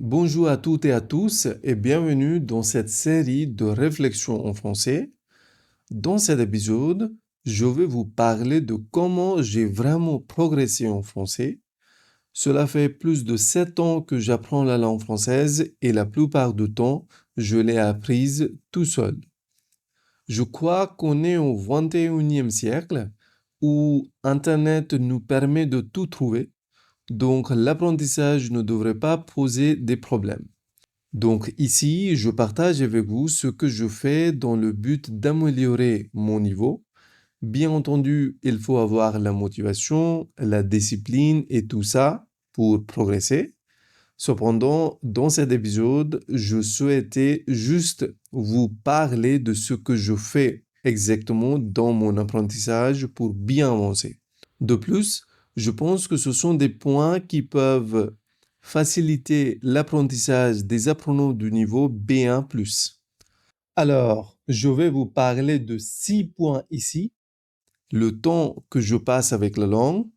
Bonjour à toutes et à tous et bienvenue dans cette série de réflexions en français. Dans cet épisode, je vais vous parler de comment j'ai vraiment progressé en français. Cela fait plus de 7 ans que j'apprends la langue française et la plupart du temps, je l'ai apprise tout seul. Je crois qu'on est au 21e siècle où Internet nous permet de tout trouver, donc l'apprentissage ne devrait pas poser des problèmes. Donc ici, je partage avec vous ce que je fais dans le but d'améliorer mon niveau. Bien entendu, il faut avoir la motivation, la discipline et tout ça pour progresser. Cependant, dans cet épisode, je souhaitais juste vous parler de ce que je fais exactement dans mon apprentissage pour bien avancer. De plus, je pense que ce sont des points qui peuvent faciliter l'apprentissage des apprenants du niveau B1+. Alors, je vais vous parler de 6 points ici. Le temps que je passe avec la langue,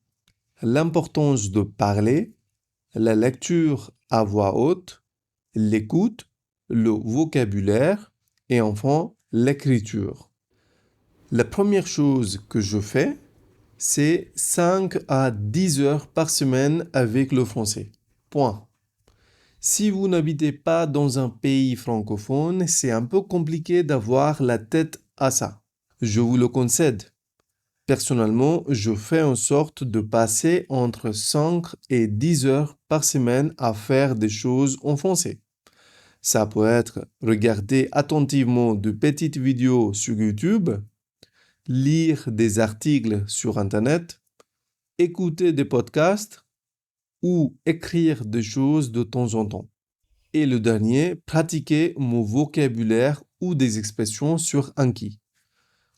l'importance de parler, la lecture à voix haute, l'écoute, le vocabulaire et enfin l'écriture. La première chose que je fais, c'est 5 à 10 heures par semaine avec le français. Point. Si vous n'habitez pas dans un pays francophone, c'est un peu compliqué d'avoir la tête à ça. Je vous le concède. Personnellement, je fais en sorte de passer entre 5 et 10 heures par semaine à faire des choses en français. Ça peut être regarder attentivement de petites vidéos sur YouTube, lire des articles sur Internet, écouter des podcasts ou écrire des choses de temps en temps. Et le dernier, pratiquer mon vocabulaire ou des expressions sur Anki.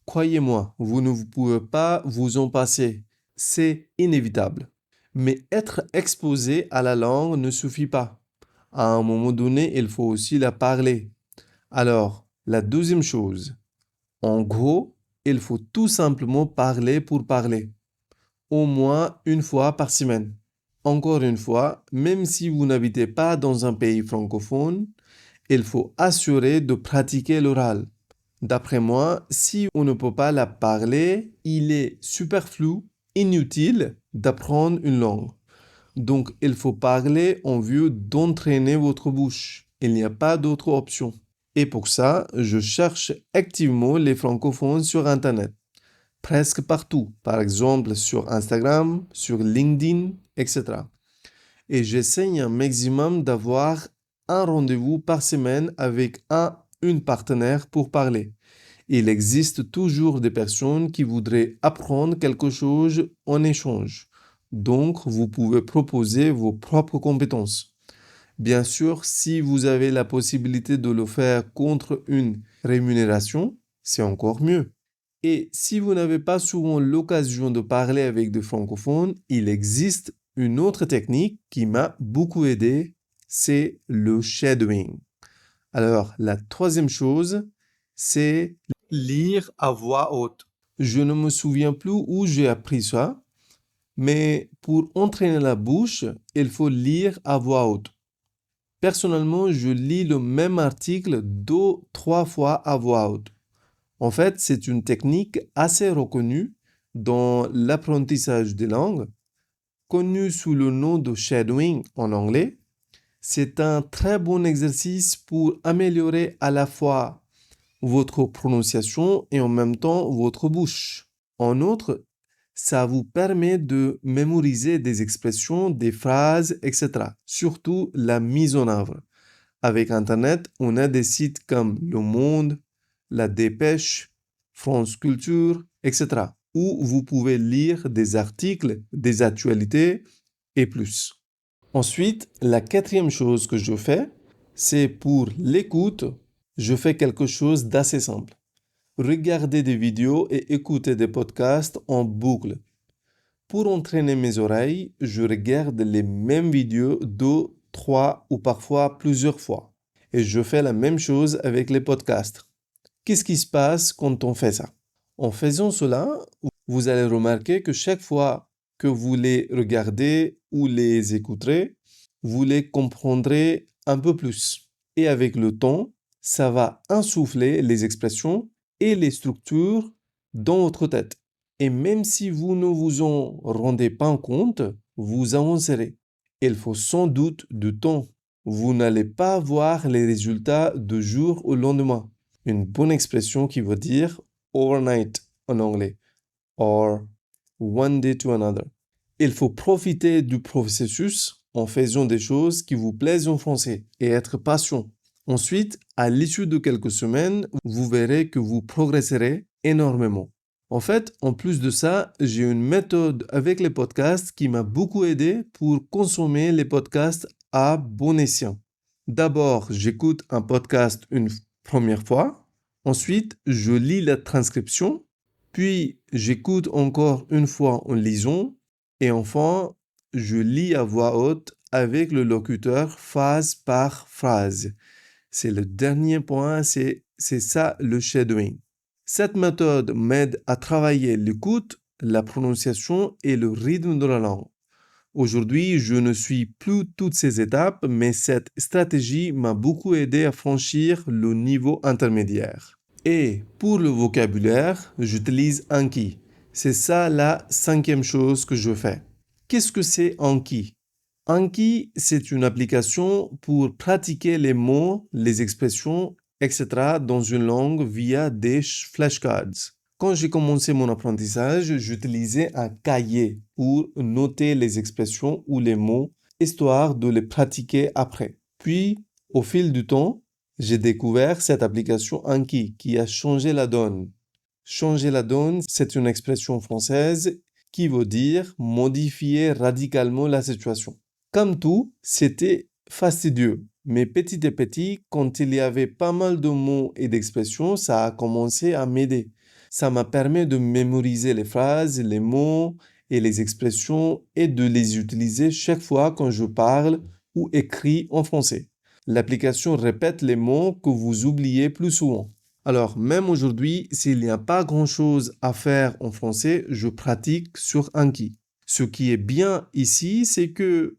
Croyez-moi, vous ne pouvez pas vous en passer. C'est inévitable. Mais être exposé à la langue ne suffit pas. À un moment donné, il faut aussi la parler. Alors, la deuxième chose, en gros, il faut tout simplement parler pour parler. Au moins une fois par semaine. Encore une fois, même si vous n'habitez pas dans un pays francophone, il faut assurer de pratiquer l'oral. D'après moi, si on ne peut pas la parler, il est superflu, inutile d'apprendre une langue. Donc, il faut parler en vue d'entraîner votre bouche. Il n'y a pas d'autre option. Et pour ça, je cherche activement les francophones sur Internet. Presque partout. Par exemple, sur Instagram, sur LinkedIn, etc. Et j'essaye un maximum d'avoir un rendez-vous par semaine avec une partenaire pour parler. Il existe toujours des personnes qui voudraient apprendre quelque chose en échange. Donc, vous pouvez proposer vos propres compétences. Bien sûr, si vous avez la possibilité de le faire contre une rémunération, c'est encore mieux. Et si vous n'avez pas souvent l'occasion de parler avec des francophones, il existe une autre technique qui m'a beaucoup aidé, c'est le shadowing. Alors, la troisième chose, c'est lire à voix haute. Je ne me souviens plus où j'ai appris ça, mais pour entraîner la bouche, il faut lire à voix haute. Personnellement, je lis le même article 2-3 fois à voix haute. En fait, c'est une technique assez reconnue dans l'apprentissage des langues, connue sous le nom de shadowing en anglais. C'est un très bon exercice pour améliorer à la fois votre prononciation et en même temps votre bouche. En outre, ça vous permet de mémoriser des expressions, des phrases, etc. Surtout la mise en œuvre. Avec Internet, on a des sites comme Le Monde, La Dépêche, France Culture, etc. où vous pouvez lire des articles, des actualités et plus. Ensuite, la quatrième chose que je fais, c'est pour l'écoute, je fais quelque chose d'assez simple. Regarder des vidéos et écouter des podcasts en boucle. Pour entraîner mes oreilles, je regarde les mêmes vidéos 2, 3 ou parfois plusieurs fois. Et je fais la même chose avec les podcasts. Qu'est-ce qui se passe quand on fait ça? En faisant cela, vous allez remarquer que chaque fois que vous les regardez ou les écouterez, vous les comprendrez un peu plus. Et avec le temps, ça va insuffler les expressions et les structures dans votre tête. Et même si vous ne vous en rendez pas compte, vous avancerez. Il faut sans doute du temps. Vous n'allez pas voir les résultats du jour au lendemain. Une bonne expression qui veut dire overnight en anglais, or one day to another. Il faut profiter du processus en faisant des choses qui vous plaisent en français et être patient. Ensuite, à l'issue de quelques semaines, vous verrez que vous progresserez énormément. En fait, en plus de ça, j'ai une méthode avec les podcasts qui m'a beaucoup aidé pour consommer les podcasts à bon escient. D'abord, j'écoute un podcast une première fois. Ensuite, je lis la transcription. Puis, j'écoute encore une fois en lisant. Et enfin, je lis à voix haute avec le locuteur phrase par phrase. C'est le dernier point, c'est ça le shadowing. Cette méthode m'aide à travailler l'écoute, la prononciation et le rythme de la langue. Aujourd'hui, je ne suis plus toutes ces étapes, mais cette stratégie m'a beaucoup aidé à franchir le niveau intermédiaire. Et pour le vocabulaire, j'utilise Anki. C'est ça la 5e chose que je fais. Qu'est-ce que c'est Anki? Anki, c'est une application pour pratiquer les mots, les expressions, etc. dans une langue via des flashcards. Quand j'ai commencé mon apprentissage, j'utilisais un cahier pour noter les expressions ou les mots, histoire de les pratiquer après. Puis, au fil du temps, j'ai découvert cette application Anki qui a changé la donne. Changer la donne, c'est une expression française qui veut dire modifier radicalement la situation. Comme tout, c'était fastidieux. Mais petit à petit, quand il y avait pas mal de mots et d'expressions, ça a commencé à m'aider. Ça m'a permis de mémoriser les phrases, les mots et les expressions et de les utiliser chaque fois quand je parle ou écris en français. L'application répète les mots que vous oubliez plus souvent. Alors, même aujourd'hui, s'il n'y a pas grand-chose à faire en français, je pratique sur Anki. Ce qui est bien ici, c'est que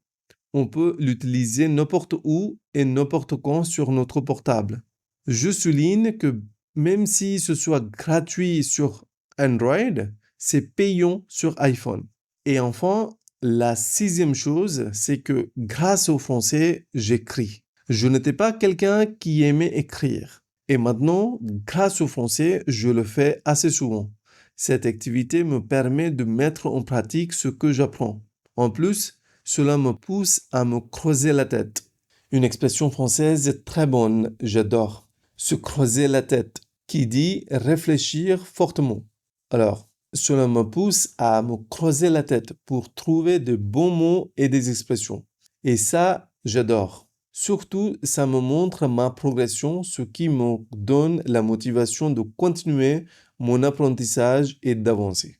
on peut l'utiliser n'importe où et n'importe quand sur notre portable. Je souligne que même si ce soit gratuit sur Android, c'est payant sur iPhone. Et enfin, la 6e chose, c'est que grâce au français, j'écris. Je n'étais pas quelqu'un qui aimait écrire. Et maintenant, grâce au français, je le fais assez souvent. Cette activité me permet de mettre en pratique ce que j'apprends. En plus, cela me pousse à me creuser la tête. Une expression française très bonne, j'adore. Se creuser la tête, qui dit réfléchir fortement. Alors, cela me pousse à me creuser la tête pour trouver de bons mots et des expressions. Et ça, j'adore. Surtout, ça me montre ma progression, ce qui me donne la motivation de continuer mon apprentissage et d'avancer.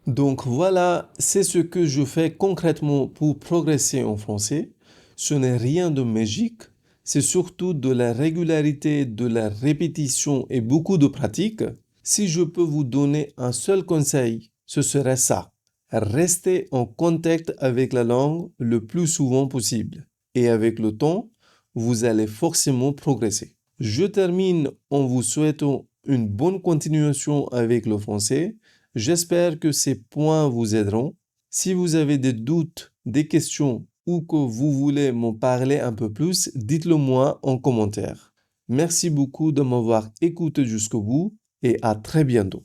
Donc voilà, c'est ce que je fais concrètement pour progresser en français. Ce n'est rien de magique, c'est surtout de la régularité, de la répétition et beaucoup de pratique. Si je peux vous donner un seul conseil, ce serait ça. Restez en contact avec la langue le plus souvent possible. Et avec le temps, vous allez forcément progresser. Je termine en vous souhaitant une bonne continuation avec le français. J'espère que ces points vous aideront. Si vous avez des doutes, des questions ou que vous voulez m'en parler un peu plus, dites-le moi en commentaire. Merci beaucoup de m'avoir écouté jusqu'au bout et à très bientôt.